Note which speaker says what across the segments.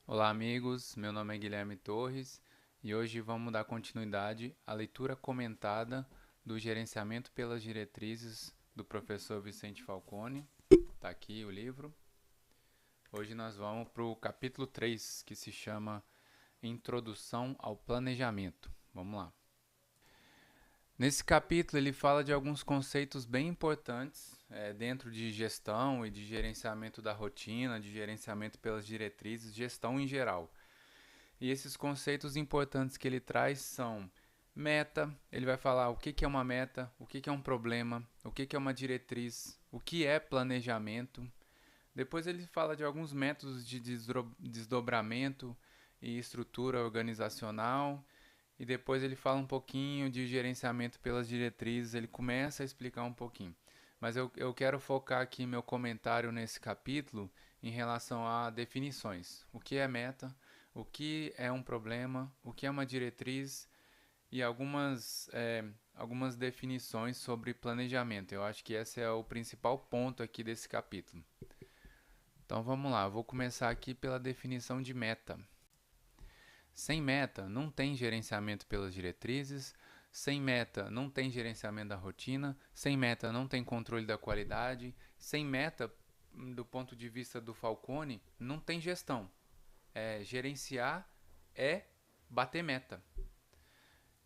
Speaker 1: Olá, amigos. Meu nome é Guilherme Torres e hoje vamos dar continuidade à leitura comentada do Gerenciamento pelas Diretrizes do professor Vicente Falcone. Está aqui o livro. Hoje nós vamos para o capítulo 3, que se chama Introdução ao Planejamento. Vamos lá. Nesse capítulo ele fala de alguns conceitos bem importantes dentro de gestão e de gerenciamento da rotina, de gerenciamento pelas diretrizes, gestão em geral. E esses conceitos importantes que ele traz são meta, ele vai falar o que é uma meta, o que é um problema, o que é uma diretriz, o que é planejamento. Depois ele fala de alguns métodos de desdobramento e estrutura organizacional. E depois ele fala um pouquinho de gerenciamento pelas diretrizes, ele começa a explicar um pouquinho. Mas eu quero focar aqui meu comentário nesse capítulo em relação a definições. O que é meta, o que é um problema, o que é uma diretriz e algumas definições sobre planejamento. Eu acho que esse é o principal ponto aqui desse capítulo. Então vamos lá, eu vou começar aqui pela definição de meta. Sem meta, não tem gerenciamento pelas diretrizes. Sem meta, não tem gerenciamento da rotina. Sem meta, não tem controle da qualidade. Sem meta, do ponto de vista do Falcone, não tem gestão. Gerenciar é bater meta.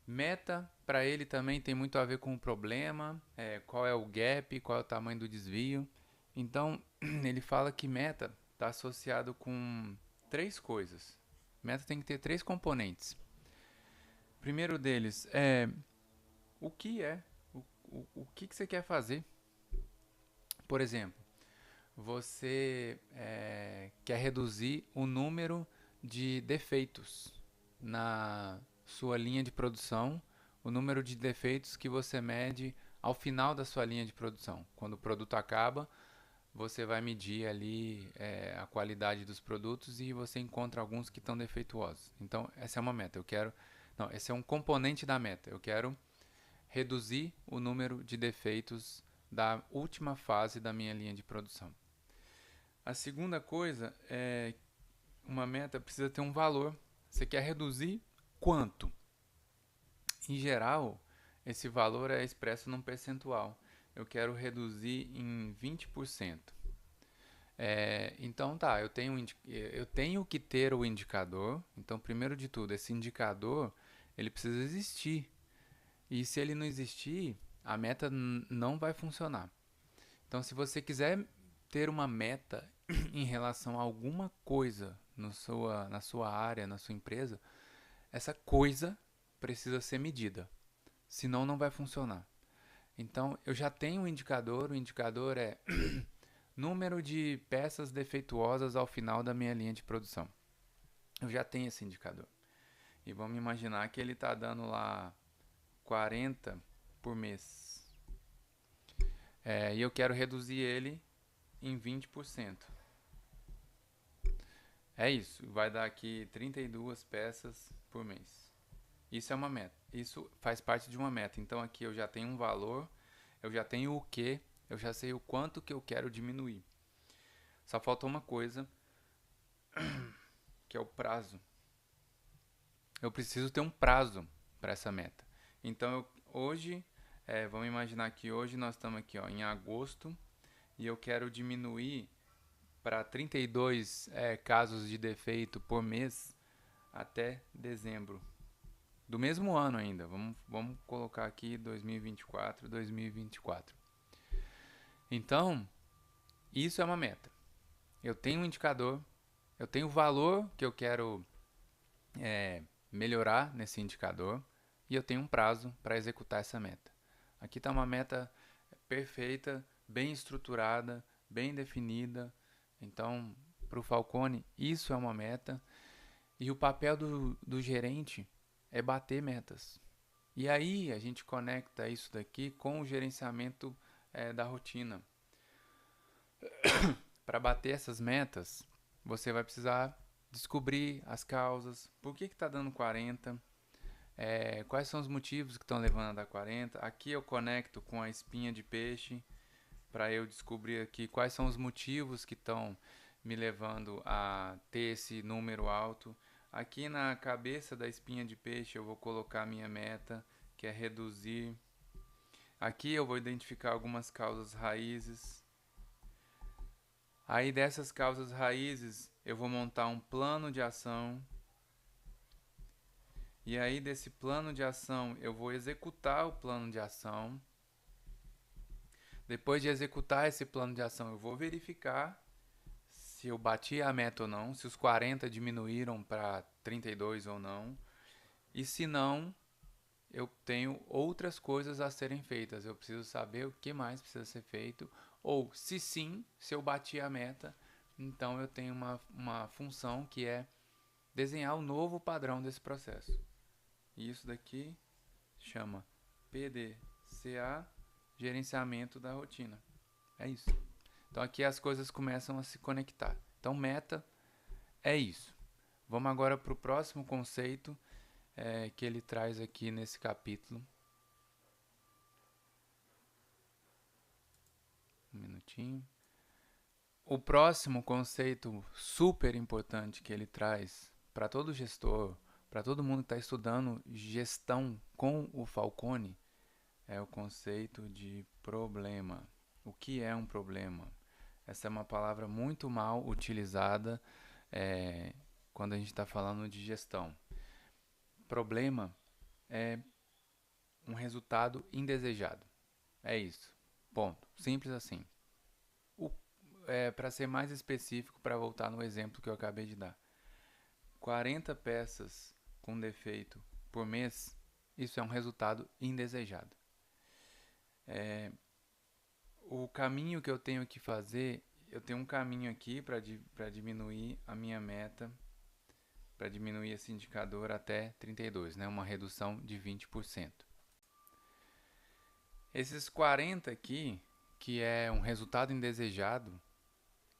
Speaker 1: Meta, para ele também tem muito a ver com o problema, qual é o gap, qual é o tamanho do desvio. Então, ele fala que meta está associado com três coisas. Meta tem que ter três componentes. O primeiro deles é o que é, o que você quer fazer. Por exemplo, você quer reduzir o número de defeitos na sua linha de produção, o número de defeitos que você mede ao final da sua linha de produção. Quando o produto acaba, você vai medir ali a qualidade dos produtos e você encontra alguns que estão defeituosos. Então, essa é uma meta. Não, esse é um componente da meta. Eu quero reduzir o número de defeitos da última fase da minha linha de produção. A segunda coisa é uma meta precisa ter um valor. Você quer reduzir quanto? Em geral, esse valor é expresso num percentual. Eu quero reduzir em 20%. Então tá, eu tenho que ter o indicador. Então, primeiro de tudo, esse indicador ele precisa existir. E se ele não existir, a meta não vai funcionar. Então, se você quiser ter uma meta em relação a alguma coisa na sua área, na sua empresa, essa coisa precisa ser medida. Senão, não vai funcionar. Então, eu já tenho um indicador. O indicador é número de peças defeituosas ao final da minha linha de produção. Eu já tenho esse indicador. E vamos imaginar que ele está dando lá 40 por mês. E eu quero reduzir ele em 20%. É isso, vai dar aqui 32 peças por mês. Isso é uma meta. Isso faz parte de uma meta. Então aqui eu já tenho um valor, eu já tenho o que, eu já sei o quanto que eu quero diminuir. Só falta uma coisa, que é o prazo. Eu preciso ter um prazo para essa meta. Então hoje, vamos imaginar que hoje nós estamos aqui ó, em agosto e eu quero diminuir para 32 casos de defeito por mês até dezembro do mesmo ano ainda. Vamos colocar aqui 2024, 2024. Então, isso é uma meta. Eu tenho um indicador, eu tenho o valor que eu quero melhorar nesse indicador e eu tenho um prazo para executar essa meta. Aqui está uma meta perfeita, bem estruturada, bem definida. Então, para o Falcone, isso é uma meta. E o papel do gerente é bater metas. E aí a gente conecta isso daqui com o gerenciamento da rotina. Para bater essas metas, você vai precisar descobrir as causas. Por que está dando 40? Quais são os motivos que estão levando a dar 40? Aqui eu conecto com a espinha de peixe para eu descobrir aqui quais são os motivos que estão me levando a ter esse número alto. Aqui na cabeça da espinha de peixe eu vou colocar a minha meta, que é reduzir. Aqui eu vou identificar algumas causas raízes. Aí dessas causas raízes eu vou montar um plano de ação. E aí desse plano de ação eu vou executar o plano de ação. Depois de executar esse plano de ação eu vou verificar se eu bati a meta ou não, se os 40 diminuíram para 32 ou não. E se não, eu tenho outras coisas a serem feitas. Eu preciso saber o que mais precisa ser feito. Ou, se sim, se eu bati a meta, então eu tenho uma função que é desenhar o novo padrão desse processo. E isso daqui chama PDCA, gerenciamento da rotina. É isso. Então aqui as coisas começam a se conectar. Então meta é isso. Vamos agora para o próximo conceito que ele traz aqui nesse capítulo. Um minutinho. O próximo conceito super importante que ele traz para todo gestor, para todo mundo que está estudando gestão com o Falcone, é o conceito de problema. O que é um problema? Essa é uma palavra muito mal utilizada quando a gente está falando de gestão. Problema é um resultado indesejado. É isso. Ponto. Simples assim. Para ser mais específico, para voltar no exemplo que eu acabei de dar. 40 peças com defeito por mês, isso é um resultado indesejado. O caminho que eu tenho que fazer, eu tenho um caminho aqui para diminuir a minha meta, para diminuir esse indicador até 32, né? Uma redução de 20%. Esses 40 aqui, que é um resultado indesejado,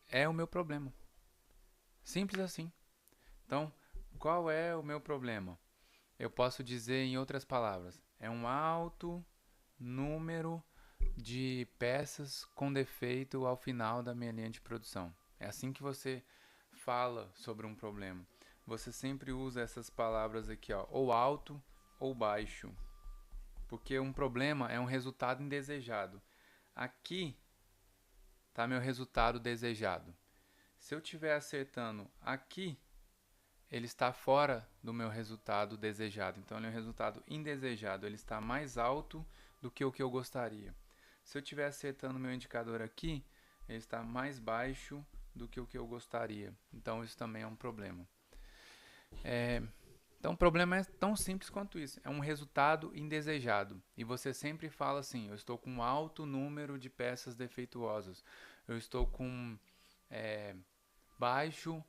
Speaker 1: é o meu problema. Simples assim. Então, qual é o meu problema? Eu posso dizer em outras palavras, é um alto número de peças com defeito ao final da minha linha de produção. É assim que você fala sobre um problema. Você sempre usa essas palavras aqui, ó, ou alto ou baixo. Porque um problema é um resultado indesejado. Aqui está meu resultado desejado. Se eu estiver acertando aqui, ele está fora do meu resultado desejado. Então, ele é um resultado indesejado. Ele está mais alto do que o que eu gostaria. Se eu estiver acertando meu indicador aqui, ele está mais baixo do que o que eu gostaria. Então, isso também é um problema. Então, o problema é tão simples quanto isso. É um resultado indesejado. E você sempre fala assim, eu estou com um alto número de peças defeituosas. Eu estou com baixo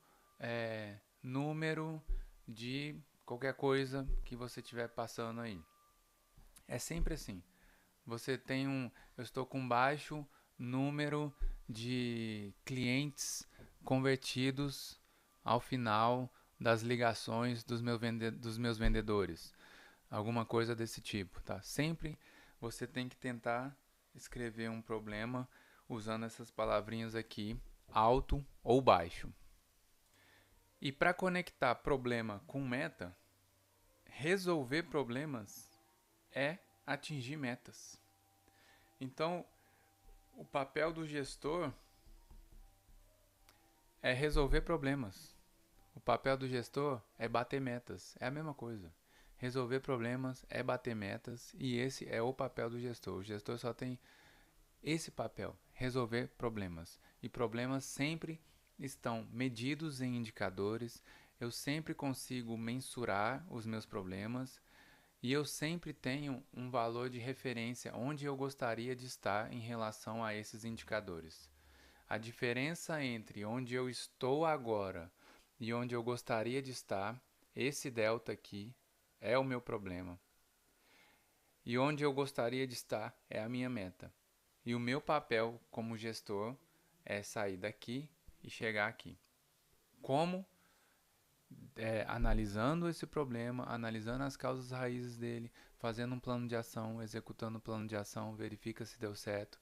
Speaker 1: número de qualquer coisa que você estiver passando aí. É sempre assim. Você tem eu estou com baixo número de clientes convertidos ao final das ligações dos meus vendedores. Alguma coisa desse tipo, tá? Sempre você tem que tentar escrever um problema usando essas palavrinhas aqui, alto ou baixo. E para conectar problema com meta, resolver problemas é atingir metas. Então, o papel do gestor é resolver problemas. O papel do gestor é bater metas. É a mesma coisa. Resolver problemas é bater metas e esse é o papel do gestor. O gestor só tem esse papel, resolver problemas. E problemas sempre estão medidos em indicadores. Eu sempre consigo mensurar os meus problemas. E eu sempre tenho um valor de referência onde eu gostaria de estar em relação a esses indicadores. A diferença entre onde eu estou agora e onde eu gostaria de estar, esse delta aqui, é o meu problema. E onde eu gostaria de estar é a minha meta. E o meu papel como gestor é sair daqui e chegar aqui. Como? Analisando esse problema, analisando as causas raízes dele, fazendo um plano de ação, executando o plano de ação, verifica se deu certo.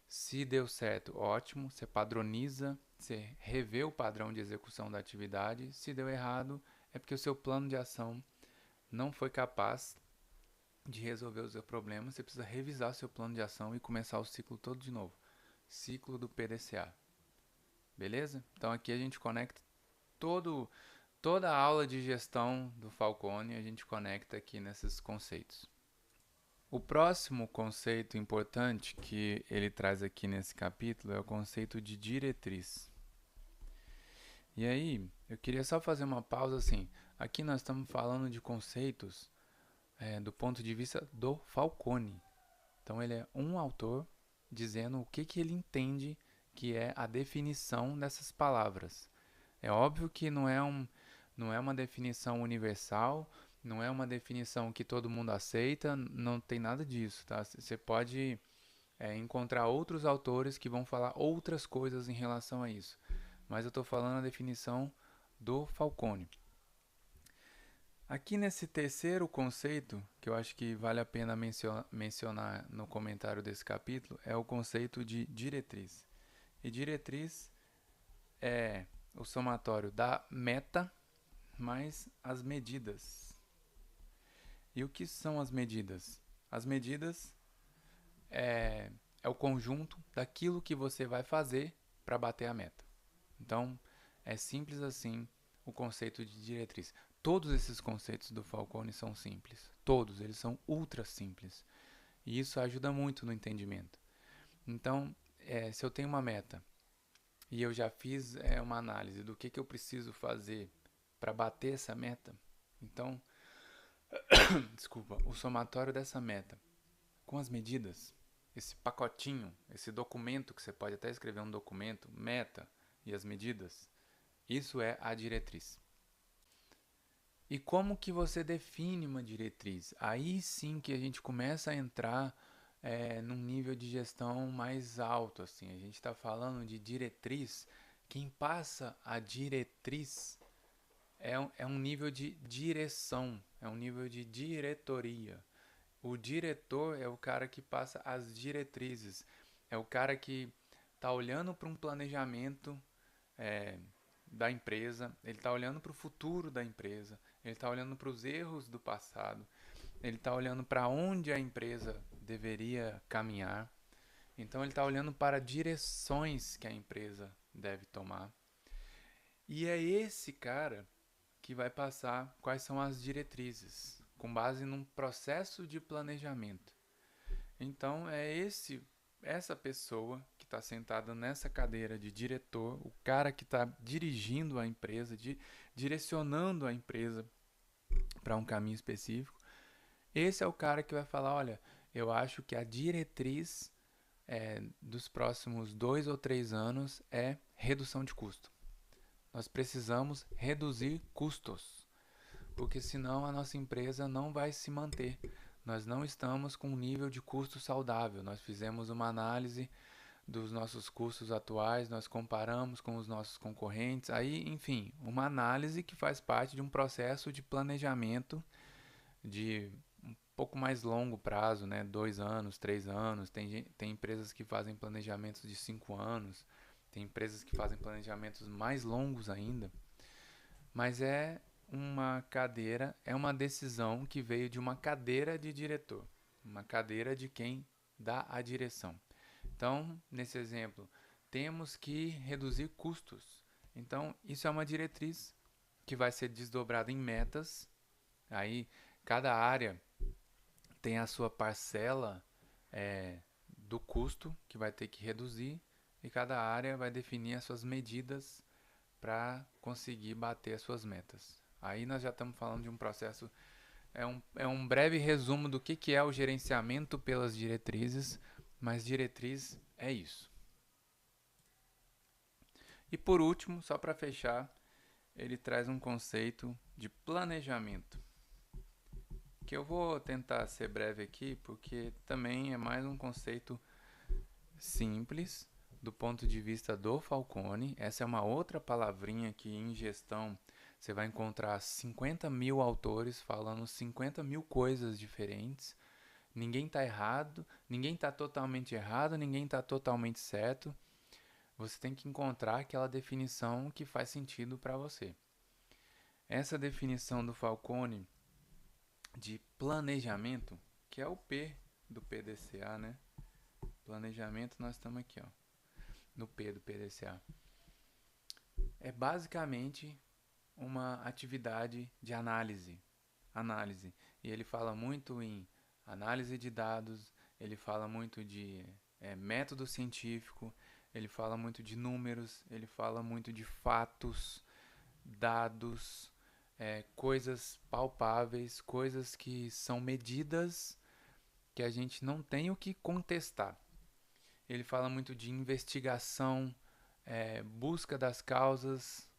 Speaker 1: Se deu certo, ótimo, você padroniza, você revê o padrão de execução da atividade. Se deu errado, é porque o seu plano de ação não foi capaz de resolver o seu problema. Você precisa revisar o seu plano de ação e começar o ciclo todo de novo. Ciclo do PDCA. Beleza? Então aqui a gente conecta toda a aula de gestão do Falcone, a gente conecta aqui nesses conceitos. O próximo conceito importante que ele traz aqui nesse capítulo é o conceito de diretriz. E aí, eu queria só fazer uma pausa assim. Aqui nós estamos falando de conceitos do ponto de vista do Falcone. Então ele é um autor dizendo o que ele entende que é a definição dessas palavras. É óbvio que não é uma definição universal, não é uma definição que todo mundo aceita, não tem nada disso, tá? Você pode encontrar outros autores que vão falar outras coisas em relação a isso. Mas eu estou falando a definição do Falcone. Aqui nesse terceiro conceito, que eu acho que vale a pena mencionar no comentário desse capítulo, é o conceito de diretriz. E diretriz é o somatório da meta mais as medidas. E o que são as medidas? As medidas é o conjunto daquilo que você vai fazer para bater a meta. Então, é simples assim o conceito de diretriz. Todos esses conceitos do Falcone são simples. Todos, eles são ultra simples. E isso ajuda muito no entendimento. Então, se eu tenho uma meta e eu já fiz uma análise do que eu preciso fazer para bater essa meta, então, desculpa, o somatório dessa meta com as medidas, esse pacotinho, esse documento que você pode até escrever um documento, meta e as medidas, isso é a diretriz. E como que você define uma diretriz? Aí sim que a gente começa a entrar num nível de gestão mais alto. Assim. A gente está falando de diretriz. Quem passa a diretriz é um nível de direção, é um nível de diretoria. O diretor é o cara que passa as diretrizes, é o cara que está olhando para um planejamento da empresa, ele está olhando para o futuro da empresa, ele está olhando para os erros do passado, ele está olhando para onde a empresa deveria caminhar, então ele está olhando para direções que a empresa deve tomar. E é esse cara que vai passar quais são as diretrizes, com base num processo de planejamento. Então é essa pessoa que está sentada nessa cadeira de diretor, o cara que está dirigindo a empresa, direcionando a empresa para um caminho específico. Esse é o cara que vai falar, olha, eu acho que a diretriz dos próximos 2 ou 3 anos é redução de custo. Nós precisamos reduzir custos, porque senão a nossa empresa não vai se manter. Nós não estamos com um nível de custo saudável. Nós fizemos uma análise dos nossos custos atuais, nós comparamos com os nossos concorrentes. Aí, enfim, uma análise que faz parte de um processo de planejamento de um pouco mais longo prazo, né? 2 anos, 3 anos. Tem empresas que fazem planejamentos de 5 anos. Tem empresas que fazem planejamentos mais longos ainda. Mas é uma decisão que veio de uma cadeira de diretor, uma cadeira de quem dá a direção. Então, nesse exemplo, temos que reduzir custos. Então, isso é uma diretriz que vai ser desdobrada em metas. Aí, cada área tem a sua parcela do custo que vai ter que reduzir e cada área vai definir as suas medidas para conseguir bater as suas metas. Aí nós já estamos falando de um processo, é um breve resumo do que é o gerenciamento pelas diretrizes, mas diretriz é isso. E por último, só para fechar, ele traz um conceito de planejamento, que eu vou tentar ser breve aqui, porque também é mais um conceito simples do ponto de vista do Falcone. Essa é uma outra palavrinha que em gestão você vai encontrar 50 mil autores falando 50 mil coisas diferentes. Ninguém está errado, ninguém está totalmente errado, ninguém está totalmente certo. Você tem que encontrar aquela definição que faz sentido para você. Essa definição do Falcone de planejamento, que é o P do PDCA, né? Planejamento, nós estamos aqui, ó, no P do PDCA. É basicamente uma atividade de análise. E ele fala muito em análise de dados, ele fala muito de método científico, ele fala muito de números, ele fala muito de fatos, dados, coisas palpáveis, coisas que são medidas que a gente não tem o que contestar. Ele fala muito de investigação, busca das causas.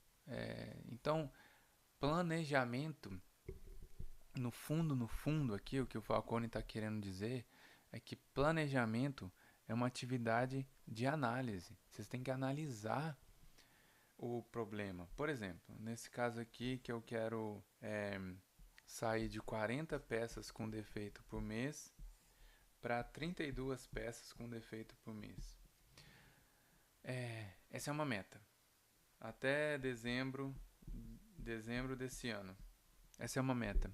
Speaker 1: Então, planejamento, no fundo aqui, o que o Falcone está querendo dizer é que planejamento é uma atividade de análise. Vocês têm que analisar o problema. Por exemplo, nesse caso aqui que eu quero sair de 40 peças com defeito por mês para 32 peças com defeito por mês. Essa é uma meta. Até dezembro desse ano. Essa é uma meta.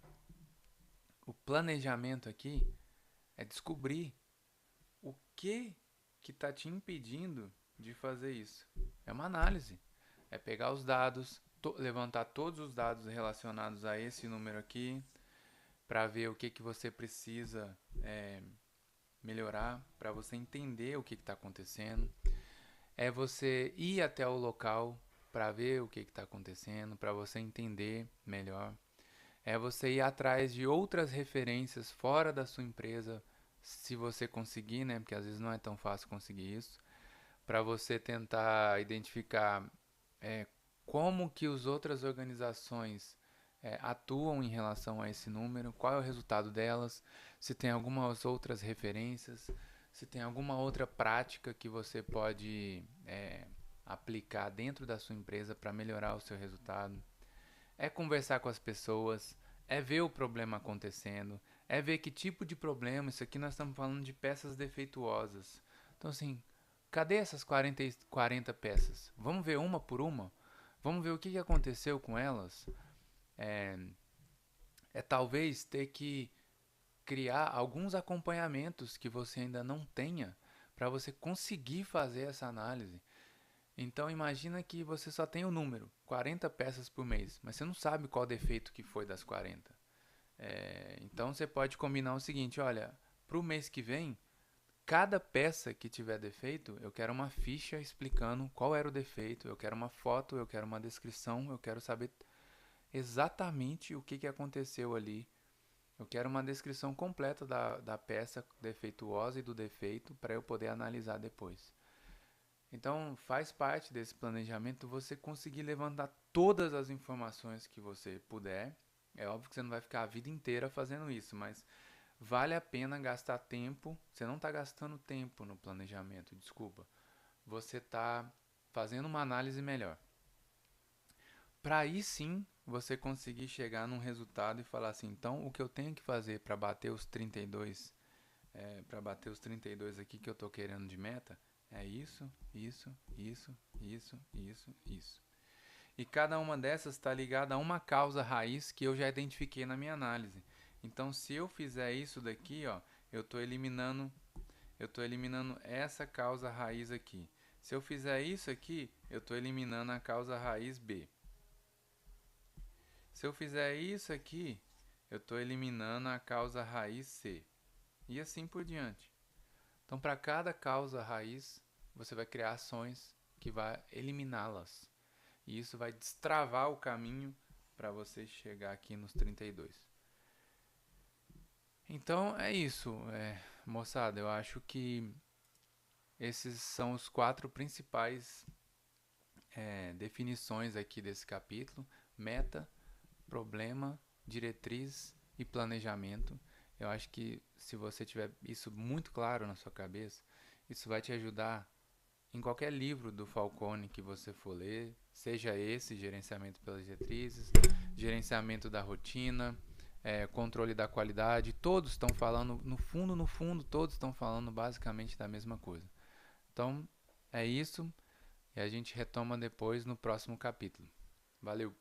Speaker 1: O planejamento aqui é descobrir o que está te impedindo de fazer isso. É uma análise. É pegar os dados, levantar todos os dados relacionados a esse número aqui, para ver o que você precisa melhorar, para você entender o que está acontecendo. É você ir até o local para ver o que está acontecendo, para você entender melhor. É você ir atrás de outras referências fora da sua empresa, se você conseguir, né? Porque às vezes não é tão fácil conseguir isso, para você tentar identificar como que as outras organizações atuam em relação a esse número, qual é o resultado delas, se tem algumas outras referências, se tem alguma outra prática que você pode aplicar dentro da sua empresa para melhorar o seu resultado. É conversar com as pessoas, é ver o problema acontecendo, é ver que tipo de problema. Isso aqui nós estamos falando de peças defeituosas. Então assim, cadê essas 40 peças? Vamos ver uma por uma? Vamos ver o que aconteceu com elas? Talvez ter que criar alguns acompanhamentos que você ainda não tenha para você conseguir fazer essa análise. Então imagina que você só tem o número, 40 peças por mês, mas você não sabe qual defeito que foi das 40. Então você pode combinar o seguinte, olha, para o mês que vem, cada peça que tiver defeito, eu quero uma ficha explicando qual era o defeito, eu quero uma foto, eu quero uma descrição, eu quero saber exatamente o que aconteceu ali. Eu quero uma descrição completa da peça defeituosa e do defeito para eu poder analisar depois. Então, faz parte desse planejamento você conseguir levantar todas as informações que você puder. É óbvio que você não vai ficar a vida inteira fazendo isso, mas vale a pena gastar tempo. Você não está gastando tempo no planejamento, desculpa. Você está fazendo uma análise melhor. Para aí sim você conseguir chegar num resultado e falar assim, então o que eu tenho que fazer para bater os 32, para bater os 32 aqui que eu estou querendo de meta, é isso. E cada uma dessas está ligada a uma causa raiz que eu já identifiquei na minha análise. Então, se eu fizer isso daqui, ó, eu estou eliminando essa causa raiz aqui. Se eu fizer isso aqui, eu estou eliminando a causa raiz B. Se eu fizer isso aqui, eu estou eliminando a causa raiz C. E assim por diante. Então, para cada causa raiz, você vai criar ações que vai eliminá-las. E isso vai destravar o caminho para você chegar aqui nos 32. Então é isso, moçada. Eu acho que esses são os 4 principais definições aqui desse capítulo: meta, problema, diretriz e planejamento. Eu acho que se você tiver isso muito claro na sua cabeça, isso vai te ajudar em qualquer livro do Falcone que você for ler, seja esse, Gerenciamento pelas Diretrizes, Gerenciamento da Rotina, controle da qualidade, todos estão falando, no fundo, todos estão falando basicamente da mesma coisa. Então, é isso, e a gente retoma depois no próximo capítulo. Valeu!